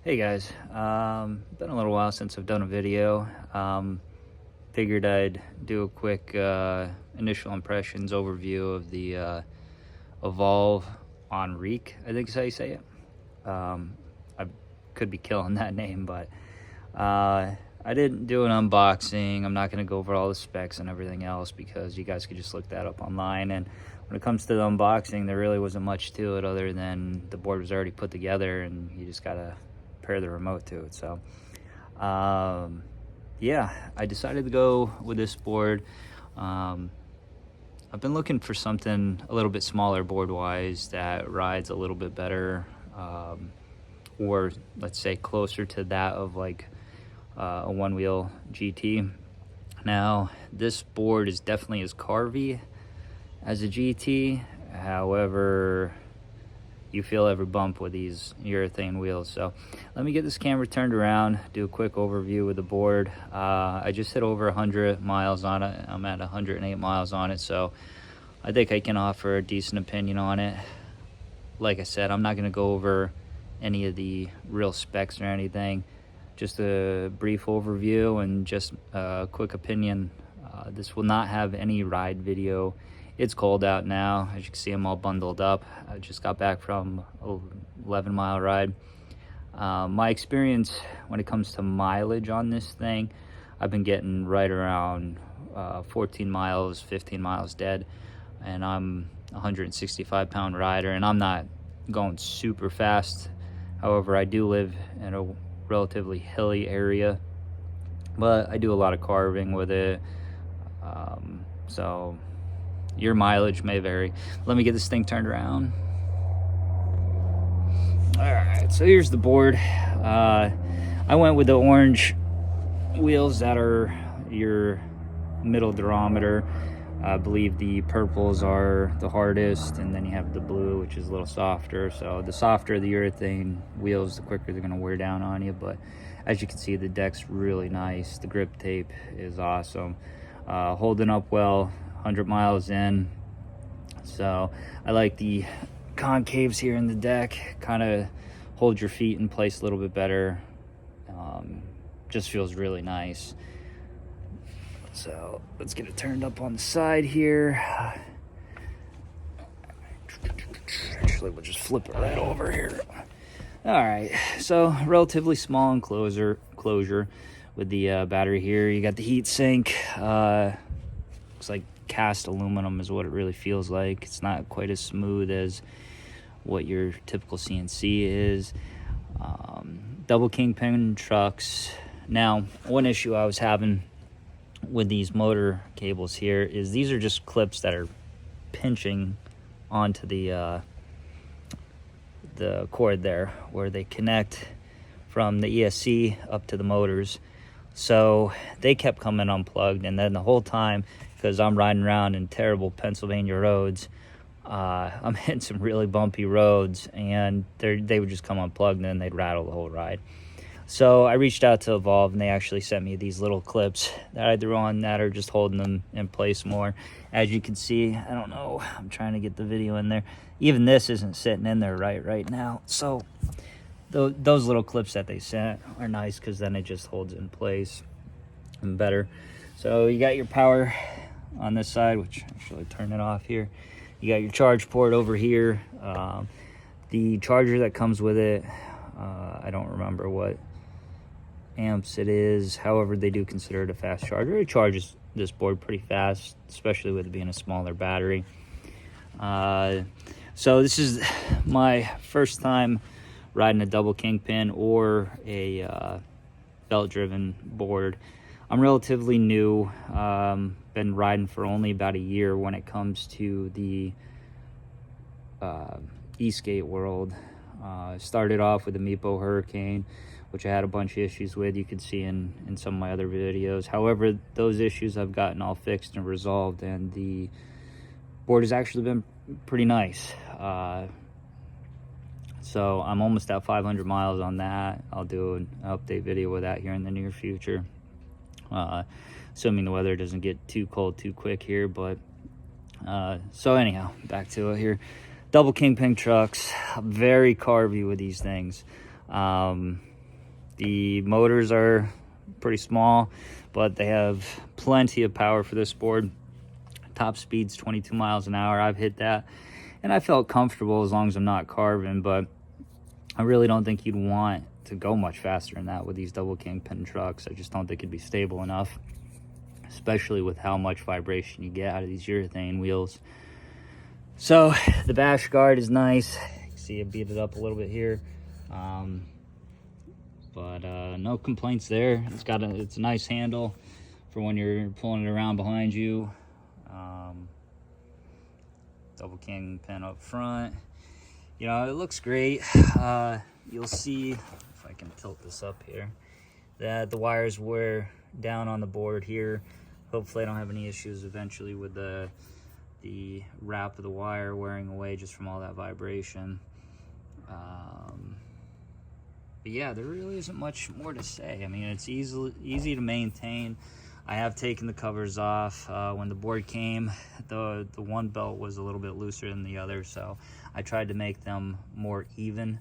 Hey guys, been a little while since I've done a video. Figured I'd do a quick initial impressions overview of the Evolve Onirique, I think is how you say it. I could be killing that name, but I didn't do an unboxing. I'm not going to go over all the specs and everything else because you guys could just look that up online. And when it comes to the unboxing, there really wasn't much to it other than the board was already put together and you just got to pair the remote to it. So yeah, I decided to go with this board. I've been looking for something a little bit smaller board wise that rides a little bit better, or let's say closer to that of like a one wheel GT. Now this board is definitely as carvy as a GT, however you feel every bump with these urethane wheels. So let me get this camera turned around, do a quick overview of the board. I just hit over 100 miles on it. I'm at 108 miles on it, so I think I can offer a decent opinion on it. Like I said, I'm not going to go over any of the real specs or anything, just a brief overview and just a quick opinion. This will not have any ride video. It's cold out now. As you can see, I'm all bundled up. I just got back from a 11-mile ride. My experience when it comes to mileage on this thing, I've been getting right around 14 miles, 15 miles dead, and I'm a 165-pound rider, and I'm not going super fast. However, I do live in a relatively hilly area, but I do a lot of carving with it, so your mileage may vary. Let me get this thing turned around. All right, so here's the board. I went with the orange wheels that are your middle durometer. I believe the purples are the hardest, and then you have the blue, which is a little softer. So the softer the urethane wheels, the quicker they're gonna wear down on you. But as you can see, the deck's really nice. The grip tape is awesome. Holding up well, 100 miles in. So I like the concaves here in the deck, kind of hold your feet in place a little bit better. Just feels really nice. So let's get it turned up on the side here. Actually, we'll just flip it right over here. All right, so relatively small enclosure with the battery here. You got the heat sink. Looks like cast aluminum is what it really feels like. It's not quite as smooth as what your typical CNC is. Double kingpin trucks. Now, one issue I was having with these motor cables here is these are just clips that are pinching onto the cord there where they connect from the ESC up to the motors. So they kept coming unplugged, and then the whole time, because I'm riding around in terrible Pennsylvania roads, I'm hitting some really bumpy roads, and they would just come unplugged and then they'd rattle the whole ride. So I reached out to Evolve, and they actually sent me these little clips that I threw on that are just holding them in place more. As you can see, I don't know, I'm trying to get the video in there. Even this isn't sitting in there right now. So those little clips that they sent are nice because then it just holds it in place and better. So you got your power on this side, which actually turn it off here. You got your charge port over here. The charger that comes with it, I don't remember what amps it is. However, they do consider it a fast charger. It charges this board pretty fast, especially with it being a smaller battery. So this is my first time riding a double kingpin or a belt-driven board. I'm relatively new. Been riding for only about a year when it comes to the e-skate world. Started off with the Meepo Hurricane, which I had a bunch of issues with. You could see in some of my other videos. However, those issues I've gotten all fixed and resolved, and the board has actually been pretty nice. So I'm almost at 500 miles on that. I'll do an update video with that here in the near future, assuming the weather doesn't get too cold too quick here. But so anyhow, back to it here. Double kingpin trucks, very carvy with these things. The motors are pretty small, but they have plenty of power for this board. Top speed's 22 miles an hour. I've hit that, and I felt comfortable as long as I'm not carving, but I really don't think you'd want to go much faster than that with these double kingpin trucks. I just don't think it'd be stable enough, especially with how much vibration you get out of these urethane wheels. So the bash guard is nice. You can see it beat it up a little bit here. But no complaints there. It's a nice handle for when you're pulling it around behind you. Double kingpin up front. You know, it looks great. You'll see, if I can tilt this up here, that the wires wear down on the board here. Hopefully I don't have any issues eventually with the wrap of the wire wearing away just from all that vibration. But yeah, there really isn't much more to say. I mean, it's easy to maintain. I have taken the covers off. When the board came, the one belt was a little bit looser than the other, so I tried to make them more even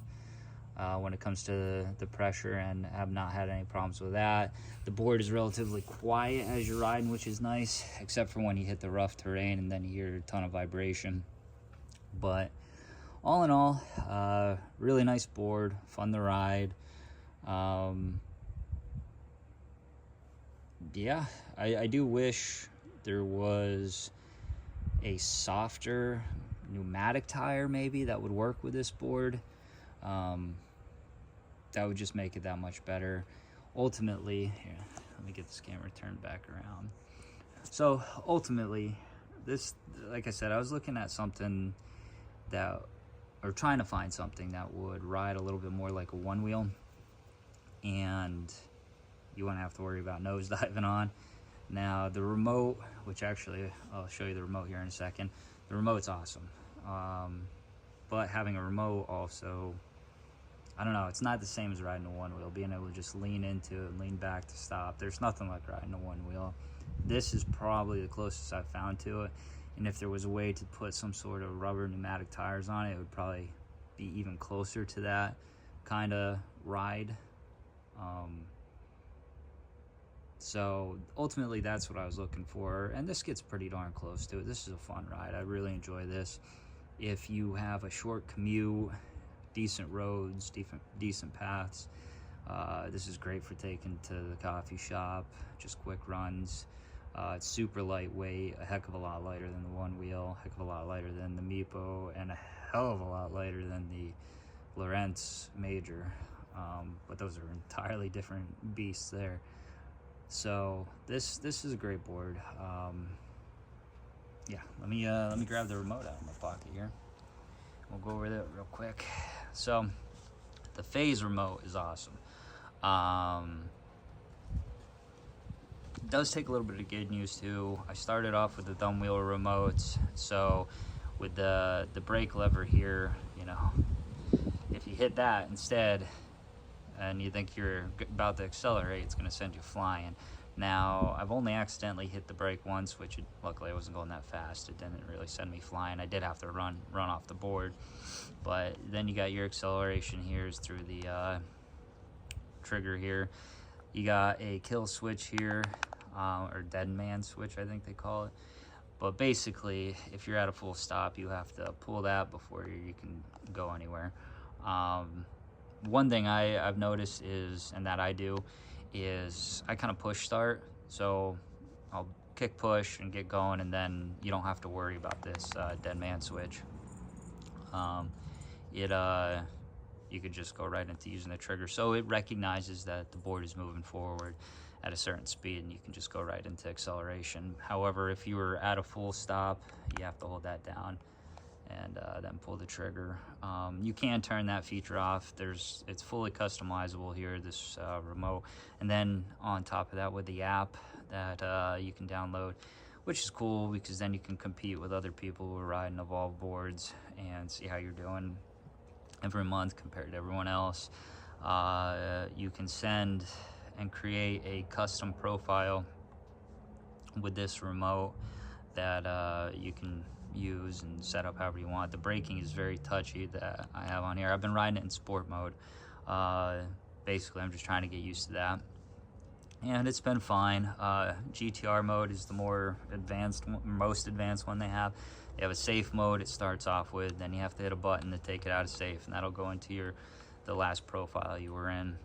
when it comes to the pressure, and have not had any problems with that. The board is relatively quiet as you're riding, which is nice, except for when you hit the rough terrain and then you hear a ton of vibration. But all in all, really nice board, fun to ride. Yeah, I do wish there was a softer pneumatic tire maybe that would work with this board. That would just make it that much better. Ultimately, here, let me get this camera turned back around. So ultimately, this, like I said, I was looking at something that, or trying to find something that would ride a little bit more like a one wheel, and you wouldn't have to worry about nose diving on. Now the remote, which actually I'll show you the remote here in a second. The remote's awesome, but having a remote also, I don't know, it's not the same as riding a one wheel. Being able to just lean into it and lean back to stop. There's nothing like riding a one wheel. This is probably the closest I've found to it. And if there was a way to put some sort of rubber pneumatic tires on it, it would probably be even closer to that kind of ride. So ultimately that's what I was looking for, and this gets pretty darn close to it. This is a fun ride. I really enjoy this. If you have a short commute, decent roads, decent paths, this is great for taking to the coffee shop, just quick runs. It's super lightweight, a heck of a lot lighter than the one wheel, a heck of a lot lighter than the Meepo, and a hell of a lot lighter than the Lorentz Major. But those are entirely different beasts there. So this is a great board. Yeah, let me grab the remote out of my pocket here. We'll go over that real quick. So the phase remote is awesome. It does take a little bit of getting used to. I started off with the thumb wheel remotes, so with the brake lever here, you know, if you hit that instead and you think you're about to accelerate, it's going to send you flying. Now, I've only accidentally hit the brake once, which luckily I wasn't going that fast. It didn't really send me flying. I did have to run off the board. But then you got your acceleration here is through the trigger here. You got a kill switch here, or dead man switch, I think they call it. But basically, if you're at a full stop, you have to pull that before you can go anywhere. One thing I've noticed is, and that I do, is I kind of push start. So I'll kick push and get going, and then you don't have to worry about this dead man switch. You could just go right into using the trigger. So it recognizes that the board is moving forward at a certain speed, and you can just go right into acceleration. However, if you were at a full stop, you have to hold that down and then pull the trigger. You can turn that feature off. It's fully customizable here, this remote. And then on top of that, with the app that you can download, which is cool because then you can compete with other people who are riding Evolve boards and see how you're doing every month compared to everyone else. You can send and create a custom profile with this remote that you can use and set up however you want. The braking is very touchy that I have on here. I've been riding it in sport mode. basically I'm just trying to get used to that, and it's been fine. GTR mode is the more advanced, most advanced one they have. They have a safe mode it starts off with, then you have to hit a button to take it out of safe, and that'll go into the last profile you were in.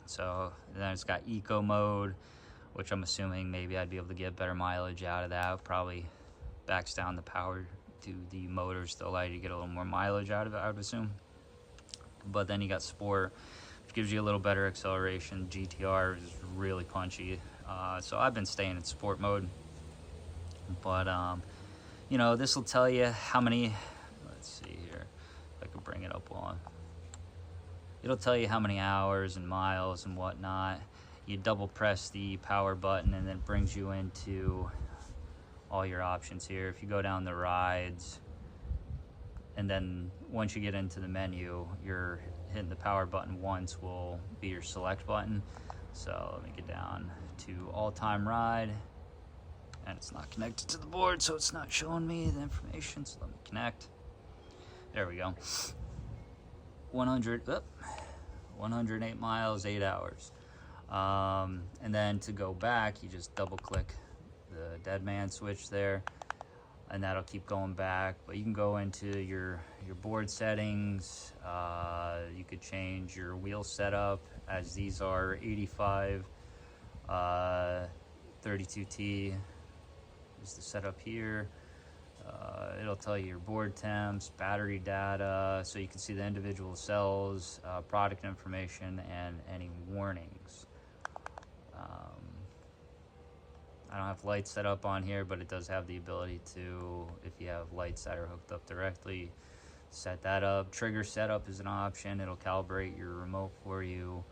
So then it's got eco mode, which I'm assuming maybe I'd be able to get better mileage out of that. Probably backs down the power to the motors to allow you to get a little more mileage out of it, I would assume. But then you got sport, which gives you a little better acceleration. GTR is really punchy, so I've been staying in sport mode. But you know, this will tell you how many, let's see here if I can bring it up on. It'll tell you how many hours and miles and whatnot. You double press the power button and then it brings you into all your options here. If you go down the rides, and then once you get into the menu, you're hitting the power button once will be your select button. So let me get down to all-time ride, and it's not connected to the board, so it's not showing me the information. So let me connect. There we go. 108 miles, 8 hours. And then to go back, you just double click the dead man switch there, and that'll keep going back. But you can go into your board settings. You could change your wheel setup, as these are 85 32T is the setup here. It'll tell you your board temps, battery data, so you can see the individual cells, product information, and any warnings. I don't have lights set up on here, but it does have the ability to, if you have lights that are hooked up directly, set that up. Trigger setup is an option. It'll calibrate your remote for you.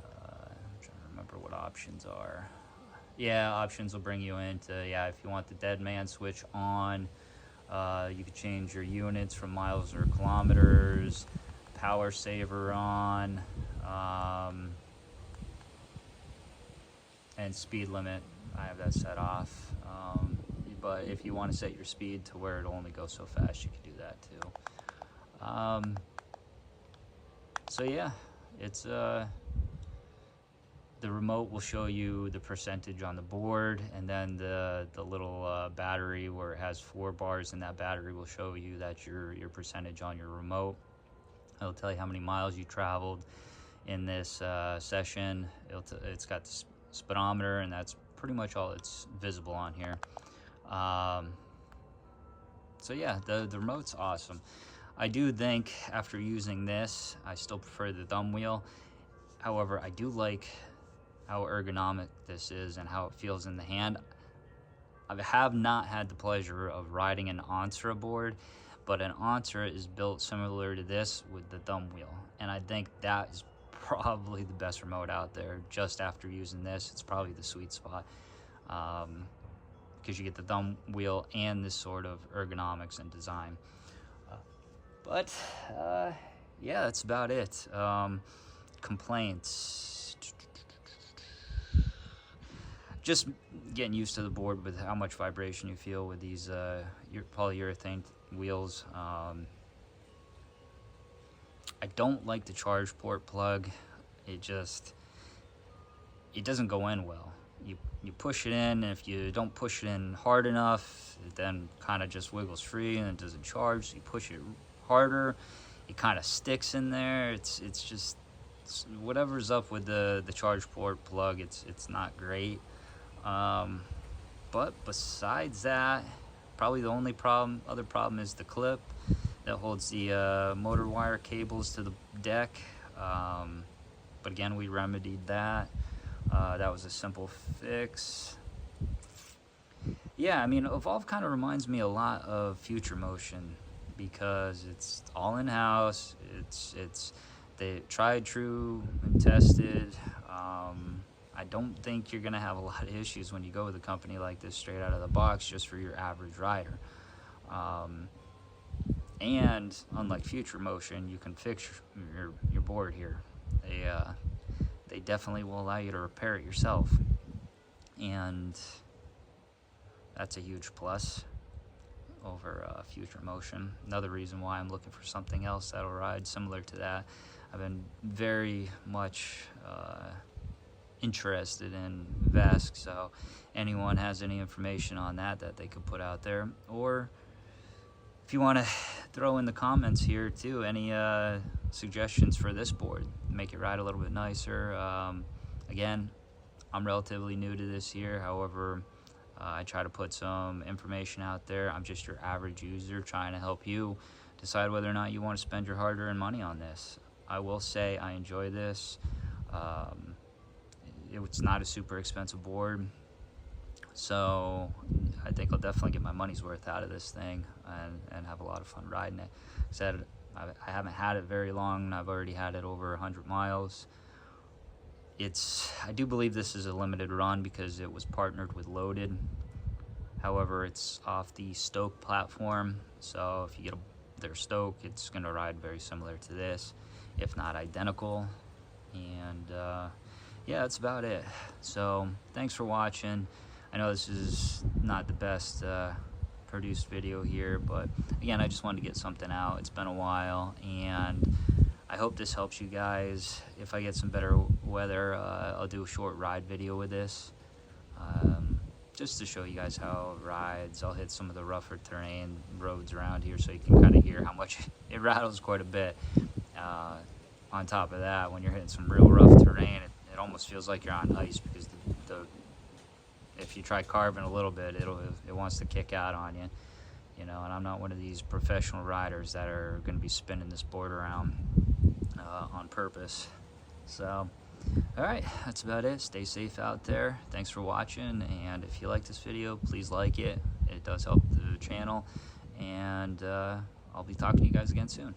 I'm trying to remember what options are. Yeah, options will bring you into, if you want the dead man switch on, you could change your units from miles or kilometers, power saver on, and speed limit. I have that set off, but if you want to set your speed to where it'll only go so fast, you can do that too. So yeah, it's the remote will show you the percentage on the board, and then the little battery where it has 4 bars in that battery will show you that your percentage on your remote. It'll tell you how many miles you traveled in this session. It's got the speedometer, and that's pretty much all it's visible on here. So yeah, the remote's awesome. I do think after using this, I still prefer the thumb wheel. However, I do like how ergonomic this is and how it feels in the hand. I have not had the pleasure of riding an Onirique board, but an Onirique is built similar to this with the thumb wheel, and I think that is probably the best remote out there. Just after using this, it's probably the sweet spot, because you get the thumb wheel and this sort of ergonomics and design. But yeah, that's about it. Complaints, just getting used to the board with how much vibration you feel with these polyurethane wheels. I don't like the charge port plug. It doesn't go in well. You push it in, and if you don't push it in hard enough, it then kind of just wiggles free and it doesn't charge. So you push it harder, it kind of sticks in there. It's whatever's up with the charge port plug. It's not great. But besides that, probably the only other problem is the clip that holds the motor wire cables to the deck. But again, we remedied that. That was a simple fix. Yeah, I mean, Evolve kind of reminds me a lot of Future Motion, because it's all in-house. It's they tried, true, and tested. I don't think you're gonna have a lot of issues when you go with a company like this straight out of the box, just for your average rider. And unlike Future Motion, you can fix your board here. They definitely will allow you to repair it yourself, and that's a huge plus over Future Motion. Another reason why I'm looking for something else that'll ride similar to that. I've been very much interested in VESC. So anyone has any information on that they could put out there, or if you want to throw in the comments here too, any suggestions for this board, make it ride a little bit nicer. Again, I'm relatively new to this here, however, I try to put some information out there. I'm just your average user trying to help you decide whether or not you want to spend your hard-earned money on this. I will say I enjoy this. It's not a super expensive board, so I think I'll definitely get my money's worth out of this thing and have a lot of fun riding it. Like I said, I haven't had it very long, and I've already had it over 100 miles. I do believe this is a limited run because it was partnered with Loaded. However, it's off the Stoke platform, so if you get their Stoke, it's going to ride very similar to this, if not identical. And yeah, that's about it. So thanks for watching. I know this is not the best produced video here, but again, I just wanted to get something out. It's been a while, and I hope this helps you guys. If I get some better weather, I'll do a short ride video with this, just to show you guys how it rides. I'll hit some of the rougher terrain roads around here so you can kind of hear how much it rattles quite a bit. On top of that, when you're hitting some real rough terrain, it almost feels like you're on ice, because if you try carving a little bit, it wants to kick out on you. You know, and I'm not one of these professional riders that are going to be spinning this board around on purpose. So, all right, that's about it. Stay safe out there. Thanks for watching, and if you like this video, please like it. It does help the channel, and I'll be talking to you guys again soon.